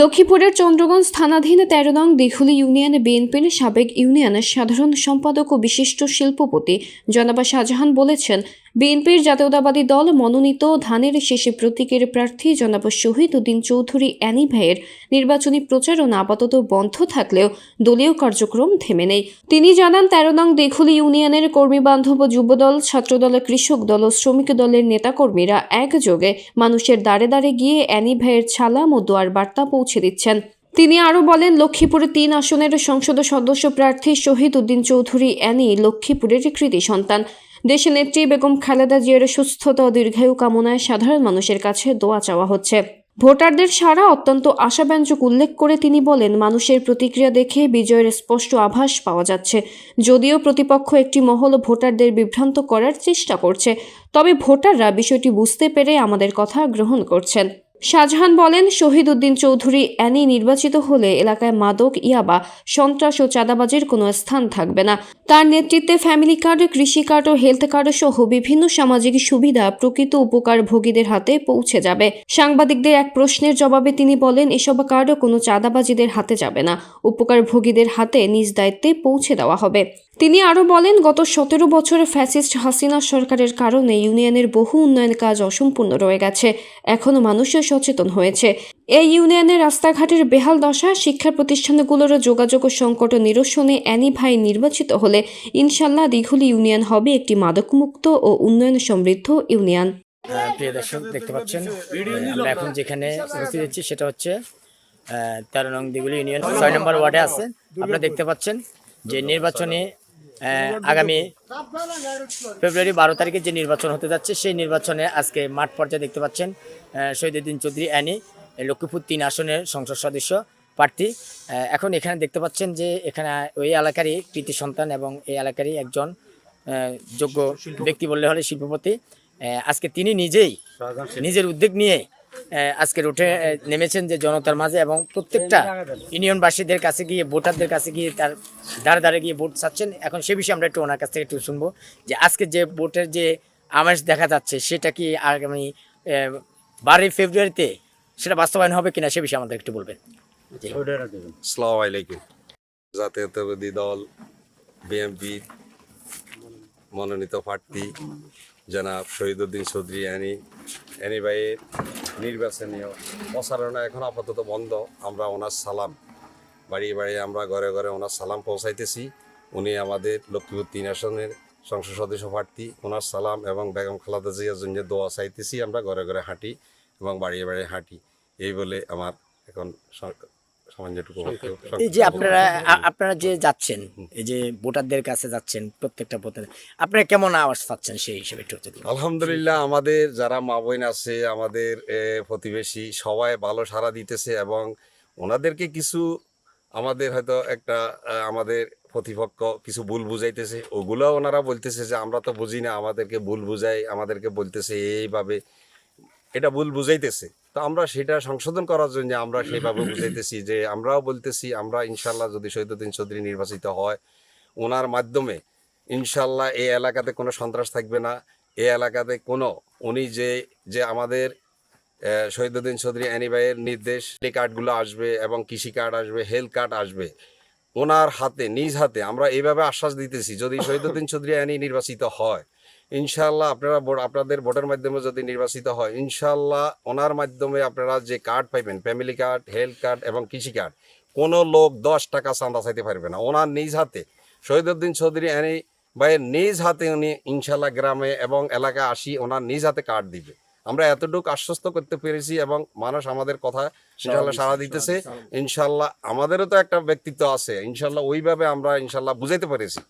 লক্ষ্মীপুরের চন্দ্রগঞ্জ থানাধীন ১৩ নং দিঘুলী ইউনিয়নে বিএনপির সাবেক ইউনিয়নের সাধারণ সম্পাদক ও বিশিষ্ট শিল্পপতি জনাব শাহজাহান বলেছেন, বিএনপির জাতীয়তাবাদী দল মনোনীত ধানের শীষে প্রতীকের প্রার্থী জনাব শহীদ উদ্দিন চৌধুরী অ্যানি ভাইয়ের নির্বাচনী প্রচারণা আপাতত বন্ধ থাকলেও দলীয় কার্যক্রম থেমে নেই। তিনি জানান, ১৩ নং দিঘুলী ইউনিয়নের কর্মীবান্ধব যুবদল, ছাত্রদল, কৃষক দল ও শ্রমিক দলের নেতাকর্মীরা একযোগে মানুষের দ্বারে দ্বারে গিয়ে অ্যানি ভাইয়ের সালাম ও দোয়ার বার্তা পৌঁছে দিচ্ছেন। তিনি আরও বলেন, লক্ষ্মীপুরে ৩ আসনের সংসদ সদস্য প্রার্থী শহীদ উদ্দিন চৌধুরী অ্যানি লক্ষ্মীপুরের কৃতি সন্তান। দেশনেত্রী বেগম খালেদা জিয়ার সুস্থতা ও দীর্ঘায়ু কামনায় সাধারণ মানুষের কাছে দোয়া চাওয়া হচ্ছে। ভোটারদের সাড়া অত্যন্ত আশাব্যঞ্জক উল্লেখ করে তিনি বলেন, মানুষের প্রতিক্রিয়া দেখে বিজয়ের স্পষ্ট আভাস পাওয়া যাচ্ছে। যদিও প্রতিপক্ষ একটি মহল ভোটারদের বিভ্রান্ত করার চেষ্টা করছে, তবে ভোটাররা বিষয়টি বুঝতে পেরে আমাদের কথা গ্রহণ করছেন। শাহজাহান বলেন, শহীদ উদ্দিন চৌধুরী অ্যানি নির্বাচিত হলে এলাকায় মাদক, ইয়াবা, সন্ত্রাস ও চাঁদাবাজির কোনো স্থান থাকবে না। তার নেতৃত্বে ফ্যামিলি কার্ড, কৃষি কার্ড ও হেলথ কার্ড সহ বিভিন্ন সামাজিক সুবিধা প্রকৃত উপকারভোগীদের হাতে পৌঁছে যাবে। সাংবাদিকদের এক প্রশ্নের জবাবে তিনি বলেন, এসব কার্ডও কোনো চাঁদাবাজিদের হাতে যাবে না, উপকারভোগীদের হাতে নিজ দায়িত্বে পৌঁছে দেওয়া হবে। তিনি আরও বলেন, গত ১৭ বছরে ফ্যাসিস্ট হাসিনা সরকারের কারণে ইউনিয়নের বহু উন্নয়ন কাজ অসম্পূর্ণ রয়ে গেছে। এখনও মানুষও সচেতন হয়েছে। এই ইউনিয়নের রাস্তাঘাটের বেহাল দশা, শিক্ষা প্রতিষ্ঠানগুলোর যোগাযোগ ও সংকট নিরসনে অ্যানি ভাই নির্বাচিত হলে ইনশাল্লাহ দিঘুলী ইউনিয়ন হবে একটি মাদকমুক্ত ও উন্নয়ন সমৃদ্ধ ইউনিয়ন। প্রিয় দর্শক, দেখতে পাচ্ছেন আমরা এখন যেখানে উপস্থিত হচ্ছি সেটা হচ্ছে ১৩ নং দিঘুলী ইউনিয়ন ৬ নম্বর ওয়ার্ডে আছে। আপনারা দেখতে পাচ্ছেন যে নির্বাচনে আগামী ফেব্রুয়ারি ১২ তারিখে যে নির্বাচন হতে যাচ্ছে, সেই নির্বাচনে আজকে মাঠ পর্যায়ে দেখতে পাচ্ছেন শহীদ উদ্দিন চৌধুরী অ্যানি লক্ষ্মীপুর ৩ আসনের সংসদ সদস্য প্রার্থী। এখন এখানে দেখতে পাচ্ছেন যে এখানে ওই এলাকারই কৃতি সন্তান এবং এই এলাকারই একজন যোগ্য ব্যক্তি বললে হলে শিল্পপতি। আজকে তিনি নিজেই নিজের উদ্যোগ নিয়ে আজকে রুটে নেমেছেন যে জনতার মাঝে, এবং প্রত্যেকটা ইউনিয়নবাসীদের কাছে গিয়ে, ভোটারদের কাছে গিয়ে তার দ্বারে দ্বারে গিয়ে ভোট চাচ্ছেন। এখন সে বিষয়ে আমরা একটু ওনার কাছ থেকে একটু শুনবো যে আজকে যে ভোটের যে আমেজ দেখা যাচ্ছে সেটা কি আগামী ১২ ফেব্রুয়ারিতে সেটা বাস্তবায়ন হবে কিনা সে বিষয়ে আমাদের একটু বলবেন। আসসালামু আলাইকুম। জাতীয়তাবাদী দল বিএনপি মনোনীত প্রার্থী জনাব শহীদ উদ্দিন চৌধুরী অ্যানি ভাইয়ের নির্বাচনীয় প্রচারণা এখন আপাতত বন্ধ। আমরা ওনার সালাম বাড়িয়ে বাড়িয়ে, আমরা ঘরে ঘরে ওনার সালাম পৌঁছাইতেছি। উনি আমাদের লক্ষ্মীপুর ৩ আসনের সংসদ সদস্য প্রার্থী। ওনার সালাম এবং বেগম খালেদা জিয়ার জন্য দোয়া চাইতেছি। আমরা ঘরে ঘরে হাঁটি এবং বাড়িয়ে বাড়িয়ে হাঁটি, এই বলে আমার এখন এই যে আপনারা যে যাচ্ছেন, এই যে ভোটারদের কাছে যাচ্ছেন, প্রত্যেকটা ভোটার আপনারা কেমন আওয়াজ পাচ্ছেন সেই হিসেবে একটু। আলহামদুলিল্লাহ, আমাদের যারা মা বোন আছে, আমাদের প্রতিবেশী সবাই ভালো সাড়া দিতেছে, এবং ওনাদেরকে কিছু আমাদের হয়তো একটা আমাদের প্রতিপক্ষ কিছু ভুল বুঝাইতেছে, ওগুলো ওনারা বলতেছে যে আমরা তো বুঝি না, আমাদেরকে ভুল বুঝাই, আমাদেরকে বলতেছে এইভাবে, এটা ভুল বুঝাইতেছে। তো আমরা সেটা সংশোধন করার জন্য আমরা সেইভাবে বুঝাইতেছি যে আমরাও বলতেছি, আমরা ইনশাল্লাহ যদি শহীদ উদ্দিন চৌধুরী নির্বাচিত হয়, ওনার মাধ্যমে ইনশাল্লাহ এই এলাকাতে কোনো সন্ত্রাস থাকবে না। এই এলাকাতে কোনো উনি যে আমাদের শহীদ উদ্দিন চৌধুরী অ্যানি ভাইয়ের নির্দেশ, কার্ডগুলো আসবে এবং কৃষি কার্ড আসবে, হেলথ কার্ড আসবে ওনার হাতে, নিজ হাতে। আমরা এইভাবে আশ্বাস দিতেছি, যদি শহীদ উদ্দিন চৌধুরী অ্যানি নির্বাচিত হয় ইনশাল্লাহ, আপনাদের ভোটের মাধ্যমে যদি নির্বাচিত হয় ইনশাল্লাহ, ওনার মাধ্যমে আপনারা যে কার্ড পাইবেন, ফ্যামিলি কার্ড, হেলথ কার্ড এবং কৃষি কার্ড, কোনো লোক ১০ টাকা চাঁদা চাইতে পারবে না। ওনার নিজ হাতে শহীদ উদ্দিন চৌধুরী অ্যানি ভাইয়ের নিজ হাতে উনি ইনশাল্লাহ গ্রামে এবং এলাকায় আসি ওনার নিজ হাতে কার্ড দিবে। আমরা এতটুকু আশ্বস্ত করতে পেরেছি এবং মানুষ আমাদের কথা ইনশাল্লাহ সাড়া দিতেছে। ইনশাল্লাহ আমাদেরও তো একটা ব্যক্তিত্ব আছে, ইনশাল্লাহ ওইভাবে আমরা ইনশাল্লাহ বুঝাইতে পেরেছি।